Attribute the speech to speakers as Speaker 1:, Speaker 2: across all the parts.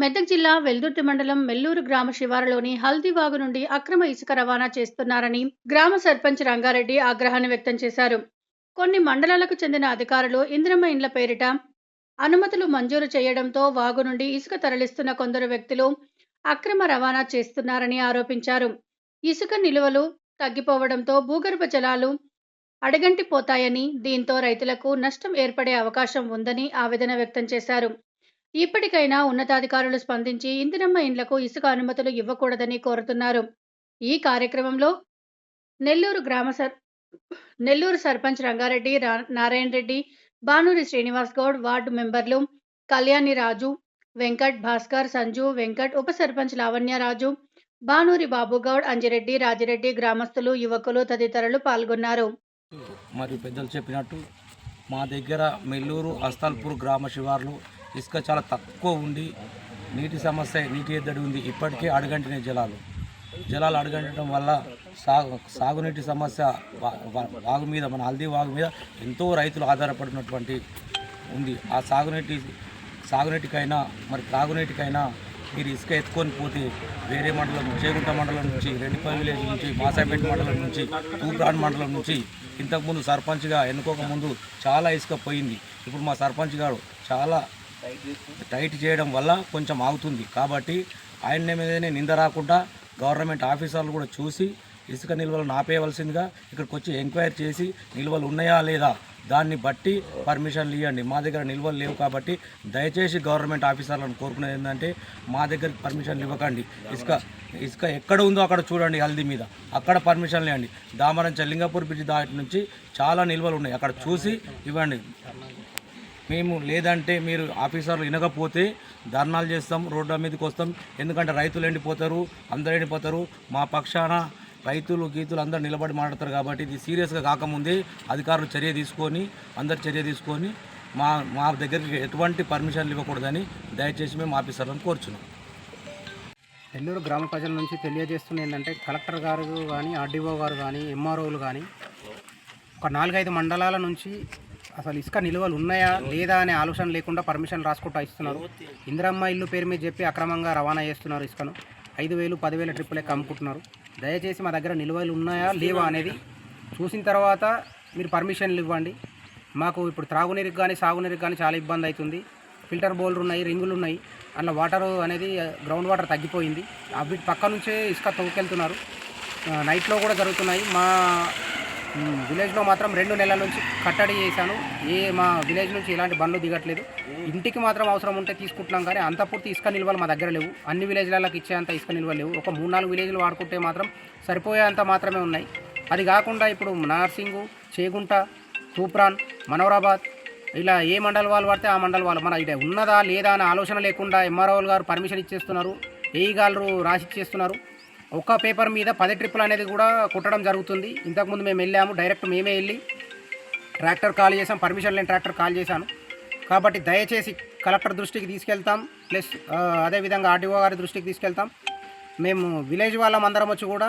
Speaker 1: మెదక్ జిల్లా వెల్దుర్తి మండలం మెల్లూరు గ్రామ శివారులోని హల్దీవాగు నుండి అక్రమ ఇసుక రవాణా చేస్తున్నారని గ్రామ సర్పంచ్ రంగారెడ్డి ఆగ్రహాన్ని వ్యక్తం చేశారు. కొన్ని మండలాలకు చెందిన అధికారులు ఇందిరమ్మ ఇండ్ల పేరిట అనుమతులు మంజూరు చేయడంతో వాగు నుండి ఇసుక తరలిస్తున్న కొందరు వ్యక్తులు అక్రమ రవాణా చేస్తున్నారని ఆరోపించారు. ఇసుక నిలువలు తగ్గిపోవడంతో భూగర్భ జలాలు అడగంటిపోతాయని, దీంతో రైతులకు నష్టం ఏర్పడే అవకాశం ఉందని ఆవేదన వ్యక్తం చేశారు. ఇప్పటికైనా ఉన్నతాధికారులు స్పందించి ఇందిరమ్మ ఇండ్లకు ఇసుక అనుమతులు ఇవ్వకూడదని కోరుతున్నారు. ఈ కార్యక్రమంలో నెల్లూరు గ్రామ నెల్లూరు సర్పంచ్ రంగారెడ్డి, నారాయణ రెడ్డి, బానూరి శ్రీనివాస్ గౌడ్, వార్డు మెంబర్లు కళ్యాణి రాజు, వెంకట్, భాస్కర్, సంజు, వెంకట్, ఉప సర్పంచ్ లావణ్యరాజు, బానూరి బాబుగౌడ్, అంజిరెడ్డి, రాజిరెడ్డి, గ్రామస్తులు, యువకులు తదితరులు పాల్గొన్నారు.
Speaker 2: మరియు పెద్దలు చెప్పినట్టు మా దగ్గర మెల్లూరు అస్తాల్పూర్ గ్రామ శివార్లు ఇసుక చాలా తక్కువ ఉండి నీటి సమస్య, నీటి ఎద్దడి ఉంది. ఇప్పటికే అడుగంటిన జలాలు అడుగంటడం వల్ల సాగునీటి సమస్య వాగు మీద, మన హల్దీ వాగు మీద ఎంతో రైతులు ఆధారపడినటువంటి ఉంది. ఆ సాగునీటికైనా మరి త్రాగునీటికైనా మీరు ఇసుక ఎత్తుకొని పోతే వేరే మండలం, చేగుంట మండలం నుంచి, రెడ్డిపల్లి విలేజ్ నుంచి, మాసాపేట మండలం నుంచి, తూప్రాన్ మండలం నుంచి ఇంతకుముందు సర్పంచ్గా ఎన్నుకోకముందు చాలా ఇసుక పోయింది. ఇప్పుడు మా సర్పంచ్ గారు చాలా టైట్ చేయడం వల్ల కొంచెం ఆగుతుంది. కాబట్టి ఆయన మీదనే నింద రాకుండా గవర్నమెంట్ ఆఫీసర్లు కూడా చూసి ఇసుక నిల్వలను ఆపేయవలసిందిగా ఇక్కడికి వచ్చి ఎంక్వైరీ చేసి నిల్వలు ఉన్నాయా లేదా దాన్ని బట్టి పర్మిషన్లు ఇవ్వండి. మా దగ్గర నిల్వలు లేవు కాబట్టి దయచేసి గవర్నమెంట్ ఆఫీసర్లను కోరుకునేది ఏంటంటే మా దగ్గరికి పర్మిషన్లు ఇవ్వకండి. ఇసుక ఎక్కడ ఉందో అక్కడ చూడండి, హల్దీ మీద అక్కడ పర్మిషన్లు ఇవ్వండి. దామరం చెల్లింగపూర్ బ్రిడ్జ్ దాటి నుంచి చాలా నిల్వలు ఉన్నాయి, అక్కడ చూసి ఇవ్వండి. మేము లేదంటే మీరు ఆఫీసర్లు వినకపోతే ధర్నాలు చేస్తాం, రోడ్ల మీదకి వస్తాం. ఎందుకంటే రైతులు ఎండిపోతారు, అందరు ఎండిపోతారు. మా పక్షాన రైతులు గీతులు అందరూ నిలబడి మాట్లాడతారు. కాబట్టి ఇది సీరియస్గా కాకముందే అధికారులు అందరు చర్య తీసుకొని మా దగ్గరికి ఎటువంటి పర్మిషన్లు ఇవ్వకూడదని దయచేసి మేము ఆఫీసర్లను కోరుచున్నాం.
Speaker 3: నెల్లూరు గ్రామ ప్రజల నుంచి తెలియజేస్తుంది ఏంటంటే, కలెక్టర్ గారు కానీ, ఆర్డీఓ గారు కానీ, ఎంఆర్ఓలు కానీ ఒక 4-5 మండలాల నుంచి అసలు ఇసుక నిల్వలు ఉన్నాయా లేదా అనే ఆలోచన లేకుండా పర్మిషన్ రాసుకుంటూ ఇస్తున్నారు. ఇందిరమ్మ ఇల్లు పేరు మీద చెప్పి అక్రమంగా రవాణా చేస్తున్నారు. ఇసుకను 5,000, 10,000 ట్రిప్పులే అమ్ముకుంటున్నారు. దయచేసి మా దగ్గర నిల్వలు ఉన్నాయా లేవా అనేది చూసిన తర్వాత మీరు పర్మిషన్లు ఇవ్వండి. మాకు ఇప్పుడు త్రాగునీరుకి కానీ సాగునీరుకి కానీ చాలా ఇబ్బంది అవుతుంది. ఫిల్టర్ బౌల్లు ఉన్నాయి, రింగులు ఉన్నాయి, అందులో వాటర్ అనేది గ్రౌండ్ వాటర్ తగ్గిపోయింది. వీటి పక్క నుంచే ఇసుక తవ్వుకెళ్తున్నారు. నైట్లో కూడా జరుగుతున్నాయి. మా విలేజ్లో మాత్రం 2 నెలల నుంచి కట్టడి చేశాను. మా విలేజ్ నుంచి ఎలాంటి బండ్లు దిగట్లేదు. ఇంటికి మాత్రం అవసరం ఉంటే తీసుకుంటున్నాం, కానీ అంత పూర్తి ఇసుక నిల్వలు మా దగ్గర లేవు. అన్ని విలేజ్లకు ఇచ్చేంత ఇసుక నిల్వలు లేవు. ఒక 3-4 విలేజ్లు వాడుకుంటే మాత్రం సరిపోయేంత మాత్రమే ఉన్నాయి. అది కాకుండా ఇప్పుడు నార్సింగు, చేగుంట, తూప్రాన్, మనోరాబాద్ ఇలా ఏ మండలి వాళ్ళు పడితే ఆ మండలి వాళ్ళు మన ఇదే ఉన్నదా లేదా అనే ఆలోచన లేకుండా ఎంఆర్ఓలు గారు పర్మిషన్ ఇచ్చేస్తున్నారు, ఏఈ గారు రాసి ఇచ్చేస్తున్నారు. ఒక పేపర్ మీద 10 ట్రిప్పులు అనేది కూడా కుట్టడం జరుగుతుంది. ఇంతకుముందు మేము వెళ్ళాము, డైరెక్ట్ మేమే వెళ్ళి ట్రాక్టర్ కాల్ చేసాం, పర్మిషన్ లేని ట్రాక్టర్ కాల్ చేశాను. కాబట్టి దయచేసి కలెక్టర్ దృష్టికి తీసుకెళ్తాం, ప్లస్ అదేవిధంగా ఆర్డీఓ గారి దృష్టికి తీసుకెళ్తాం. మేము విలేజ్ వాళ్ళం అందరం వచ్చి కూడా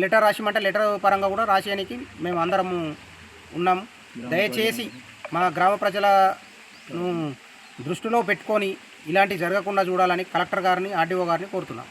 Speaker 3: లెటర్ రాసిమంటే లెటర్ పరంగా కూడా రాసేయడానికి మేము అందరము ఉన్నాము. దయచేసి మా గ్రామ ప్రజలను దృష్టిలో పెట్టుకొని ఇలాంటివి జరగకుండా చూడాలని కలెక్టర్ గారిని, ఆర్డీఓ గారిని కోరుతున్నాం.